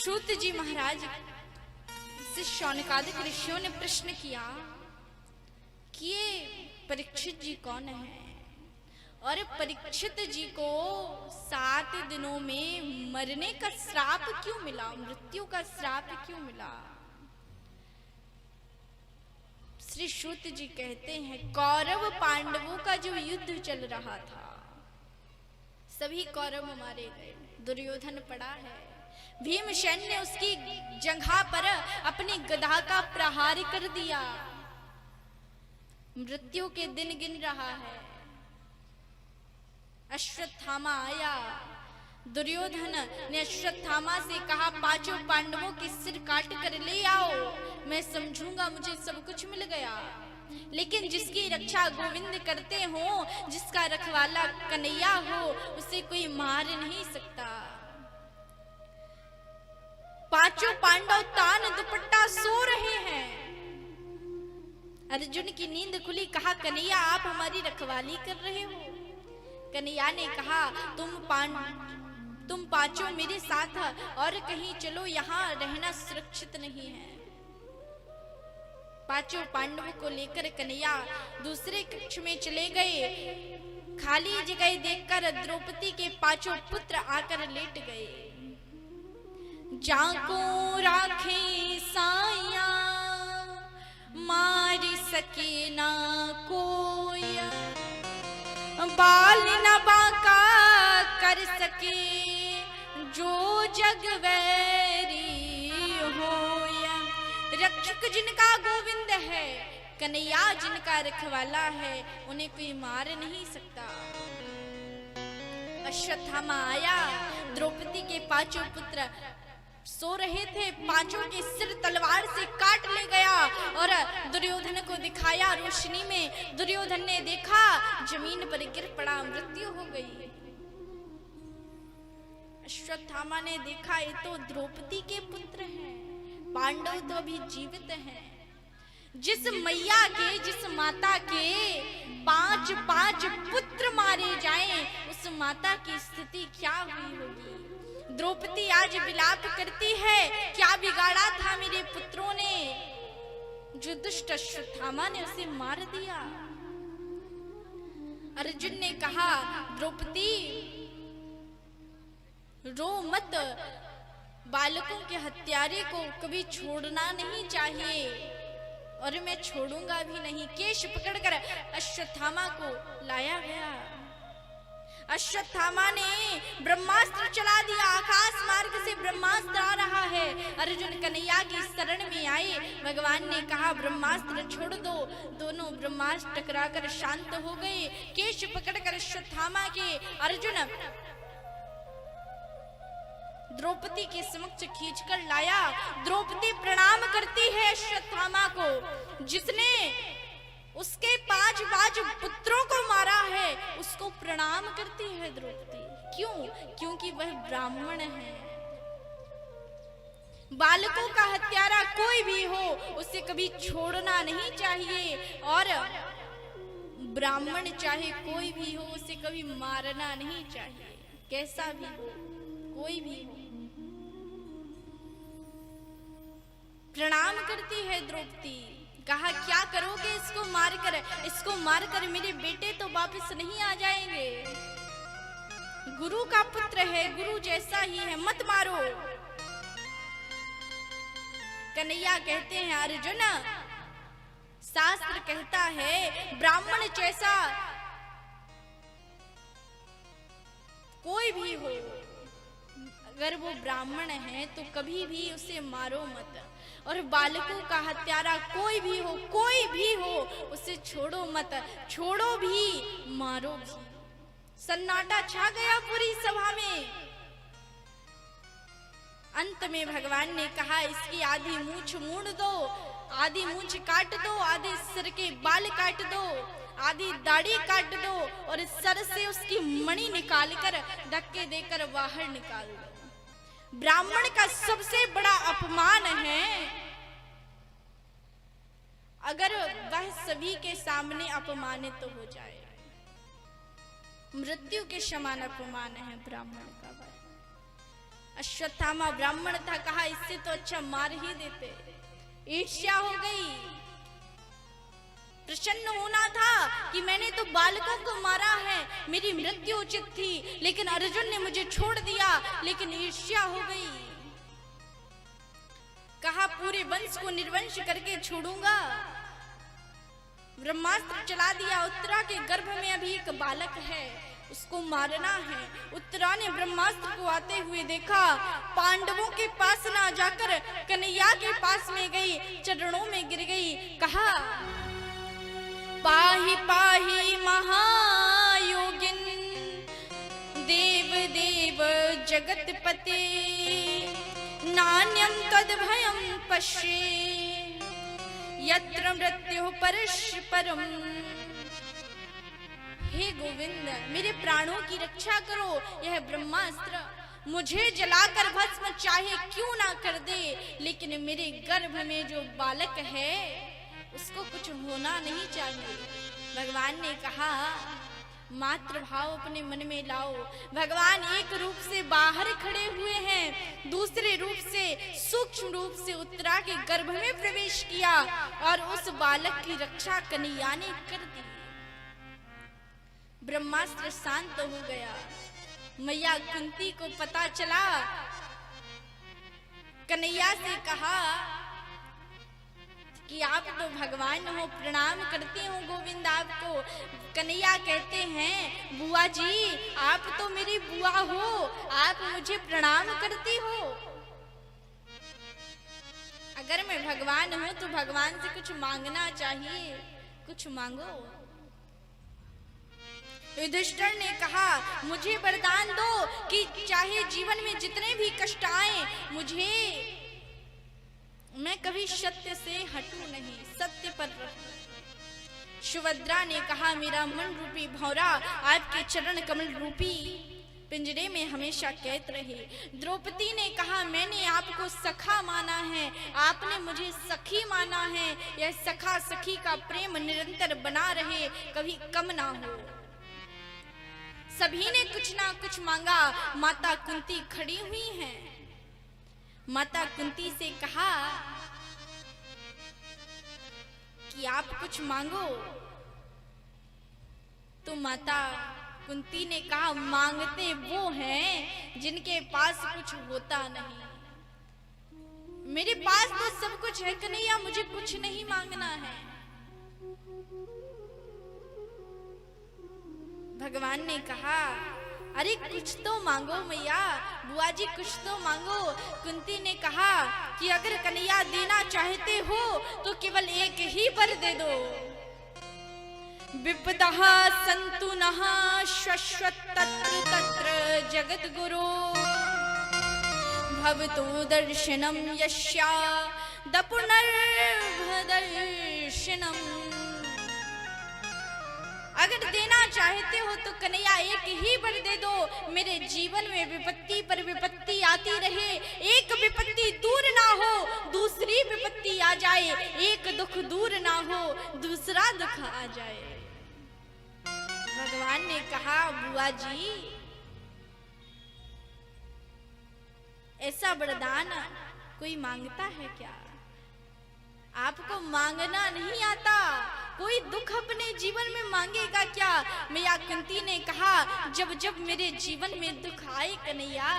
सूत जी महाराज से शौनकादिक ऋषियों ने प्रश्न किया कि ये परीक्षित जी कौन है और परीक्षित जी को 7 दिनों में मरने का श्राप क्यों मिला, मृत्यु का श्राप क्यों मिला। श्री सूत जी कहते हैं कौरव पांडवों का जो युद्ध चल रहा था, सभी कौरव मारे गए, दुर्योधन पड़ा है, भीमसेन ने उसकी जंघा पर अपनी गदा का प्रहार कर दिया, मृत्यु के दिन गिन रहा है। अश्वत्थामा आया, दुर्योधन ने अश्वत्थामा से कहा 5 पांडवों के सिर काट कर ले आओ, मैं समझूंगा मुझे सब कुछ मिल गया। लेकिन जिसकी रक्षा गोविंद करते हो, जिसका रखवाला कन्हैया हो, उसे कोई मार नहीं सकता। 5 पांडव तान दुपट्टा सो रहे हैं। अर्जुन की नींद खुली, कहा कन्हैया आप हमारी रखवाली कर रहे हो। कन्हैया ने कहा तुम 5 मेरे साथ और कहीं चलो, यहाँ रहना सुरक्षित नहीं है। 5 पांडवों को लेकर कन्हैया दूसरे कक्ष में चले गए। खाली जगह देखकर द्रौपदी के 5 पुत्र आकर लेट गए। जाको राखे साया मार सके ना कोई, बाल न बाका कर सके जो जग वैरी होया। रक्षक जिनका गोविंद है, कन्हैया जिनका रखवाला है, उन्हें कोई मार नहीं सकता। अश्वत्थामा आया, द्रौपदी के 5 पुत्र सो रहे थे, 5 के सिर तलवार से काट ले गया और दुर्योधन को दिखाया। रोशनी में दुर्योधन ने देखा जमीन पर गिर पड़ा, मृत्यु हो गई। अश्वत्थामा ने देखा ये तो द्रौपदी के पुत्र हैं, पांडव तो अभी जीवित हैं। जिस मैया के, जिस माता के 5 पुत्र मारे जाएं, उस माता की स्थिति क्या हुई होगी। द्रौपदी आज विलाप करती है, क्या बिगाड़ा था मेरे पुत्रों ने, जो दुष्ट अश्वत्थामा ने उसे मार दिया। अर्जुन ने कहा द्रौपदी रो मत, बालकों के हत्यारे को कभी छोड़ना नहीं चाहिए और मैं छोड़ूंगा भी नहीं। केश पकड़कर अश्वत्थामा को लाया गया। अश्वत्थामा ने ब्रह्मास्त्र चला दिया, आकाश मार्ग से ब्रह्मास्त्र आ रहा है। अर्जुन कन्हैया की शरण में आए, भगवान ने कहा ब्रह्मास्त्र छोड़ दो। दोनों ब्रह्मास्त्र टकराकर शांत हो गए। केश पकड़कर अश्वत्थामा के अर्जुन द्रौपदी के समक्ष खींचकर लाया। द्रौपदी प्रणाम करती है अश्वत्थामा को, जिसने उसके 5 पुत्रों को मारा है, उसको प्रणाम करती है द्रौपदी। क्यों? क्योंकि वह ब्राह्मण है। बालकों का हत्यारा कोई भी हो, उसे कभी छोड़ना नहीं चाहिए, और ब्राह्मण चाहे कोई भी हो, उसे कभी मारना नहीं चाहिए, कैसा भी हो, कोई भी हो। प्रणाम करती है द्रौपदी। कहा क्या करोगे इसको मारकर? इसको मारकर मेरे बेटे तो वापस नहीं आ जाएंगे। गुरु का पुत्र है, गुरु जैसा ही है, मत मारो। कन्हैया कहते हैं अर्जुन, शास्त्र कहता है ब्राह्मण जैसा कोई भी हो, अगर वो ब्राह्मण है तो कभी भी उसे मारो मत। और बालकों का हत्यारा कोई भी हो, उसे छोड़ो मत, छोड़ो भी मारो भी। सन्नाटा छा गया पूरी सभा में। अंत में भगवान ने कहा इसकी आधी मूंछ मूंड दो, आधी मूंछ काट दो, आधे सिर के बाल काट दो, आधी दाढ़ी काट दो और सर से उसकी मणि निकालकर धक्के देकर बाहर निकाल दो। ब्राह्मण का सबसे बड़ा अपमान है अगर वह सभी के सामने अपमानित तो हो जाए। मृत्यु के समान अपमान है ब्राह्मण का। अश्वत्थामा ब्राह्मण था, कहा इससे तो अच्छा मार ही देते। ईर्ष्या हो गई। प्रसन्न होना था कि मैंने तो बालकों को मारा है, मेरी मृत्यु उचित थी, लेकिन अर्जुन ने मुझे छोड़ दिया। लेकिन ईर्ष्या हो गई। कहा पूरे वंश को निर्वंश करके छोड़ूंगा। ब्रह्मास्त्र चला दिया। उत्तरा के गर्भ में अभी एक बालक है, उसको मारना है। उत्तरा ने ब्रह्मास्त्र को आते हुए देखा, पांडवों के पास ना जाकर कन्हैया के पास में गई, चरणों में गिर गई। कहा पाहि पाहि महायोगिन देव देव जगतपते नान्यं तद्भयं पश्ये यत्र मृत्युः परस्परम्। हे गोविंद, मेरे प्राणों की रक्षा करो। यह ब्रह्मास्त्र मुझे जलाकर भस्म चाहे क्यों ना कर दे, लेकिन मेरे गर्भ में जो बालक है उसको कुछ होना नहीं चाहिए। भगवान ने कहा मातृ भाव अपने मन में लाओ। भगवान एक रूप से बाहर खड़े हुए हैं, दूसरे रूप से सूक्ष्म रूप से उत्तरा के गर्भ में प्रवेश किया और उस बालक की रक्षा कन्हैया ने कर दी। ब्रह्मास्त्र शांत हो गया। मैया कुंती को पता चला। कन्हैया से कहा कि आप तो भगवान हो, प्रणाम करती हूँ गोविंद आपको। कन्हैया कहते हैं बुआ जी आप तो मेरी बुआ हो, आप मुझे प्रणाम करती हो। अगर मैं भगवान हूं तो भगवान से कुछ मांगना चाहिए, कुछ मांगो। युधिष्ठिर ने कहा मुझे वरदान दो कि चाहे जीवन में जितने भी कष्ट आए, मुझे मैं कभी सत्य से हटूं नहीं, सत्य पर रहूं। सुभद्रा ने कहा मेरा मन रूपी भौरा आपके चरण कमल रूपी पिंजरे में हमेशा कैद रहे। द्रौपदी ने कहा मैंने आपको सखा माना है, आपने मुझे सखी माना है। यह सखा सखी का प्रेम निरंतर बना रहे, कभी कम ना हो। सभी ने कुछ ना कुछ मांगा। माता कुंती खड़ी हुई हैं। माता कुंती से कहा कि आप कुछ मांगो। तो माता कुंती ने कहा मांगते वो हैं जिनके पास कुछ होता नहीं। मेरे पास तो सब कुछ है कन्हैया, मुझे कुछ नहीं मांगना है। भगवान ने कहा अरे कुछ तो मांगो मैया, बुआ जी कुछ तो मांगो। कुंती ने कहा कि अगर कन्हैया देना चाहते हो तो केवल एक ही वर दे दो। विपदः सन्तु नः शश्वत् तत्र तत्र जगद्गुरो भवतु दर्शनं यस्या दपुनर्भदर्शनम्। अगर देना चाहते हो तो कन्हैया एक ही वर दे दो। मेरे जीवन में विपत्ति पर विपत्ति आती रहे, एक विपत्ति दूर ना हो दूसरी विपत्ति आ जाए, एक दुख दूर ना हो दूसरा दुख आ जाए। भगवान ने कहा बुआ जी ऐसा वरदान कोई मांगता है क्या? आपको मांगना नहीं आता, कोई दुख अपने जीवन में मांगेगा क्या? मैया कुंती ने कहा जब जब मेरे जीवन में दुख आए कन्हैया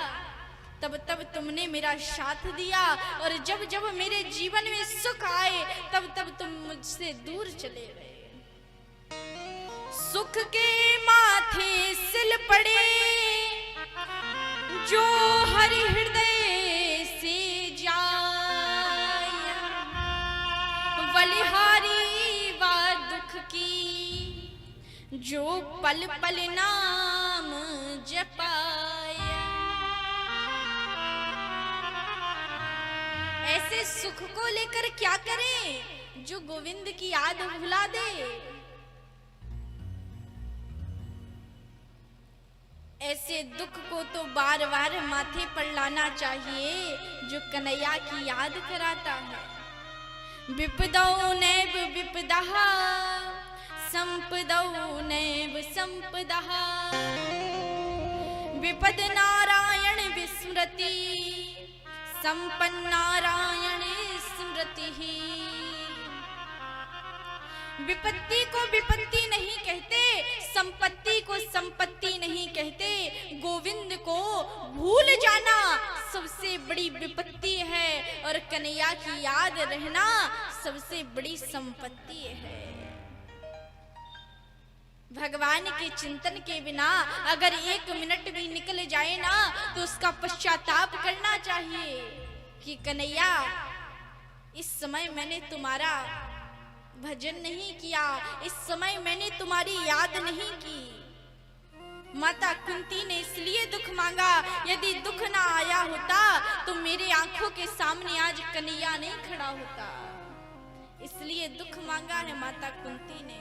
तब तब तुमने मेरा साथ दिया, और जब जब मेरे जीवन में सुख आए तब तब तुम मुझसे दूर चले गए। सुख के माथे सिल पड़े जो हरि हृदय से जाए, बलिहारी वा दुख की जो पल पल नाम जपाया। ऐसे सुख को लेकर क्या करें जो गोविंद की याद भुला दे। ऐसे दुख को तो बार बार माथे पर लाना चाहिए जो कन्हैया की याद कराता है। विपदौ नैव विपदः संपदौ नैव संपदः, विपद नारायण विस स्मृति संपन्नारायण स्मृति ही। विपत्ति को विपत्ति नहीं कहते, संपत्ति को संपत्ति नहीं कहते। गोविंद को भूल जाना सबसे बड़ी विपत्ति है और कन्हैया की याद रहना सबसे बड़ी संपत्ति है। भगवान के चिंतन के बिना अगर 1 मिनट भी निकल जाए ना तो उसका पश्चाताप करना चाहिए कि कन्हैया इस समय मैंने तुम्हारा भजन नहीं किया, इस समय मैंने तुम्हारी याद नहीं की। माता कुंती ने इसलिए दुख मांगा, यदि दुख ना आया होता तो मेरे आंखों के सामने आज कन्हैया नहीं खड़ा होता। इसलिए दुख मांगा है माता कुंती ने।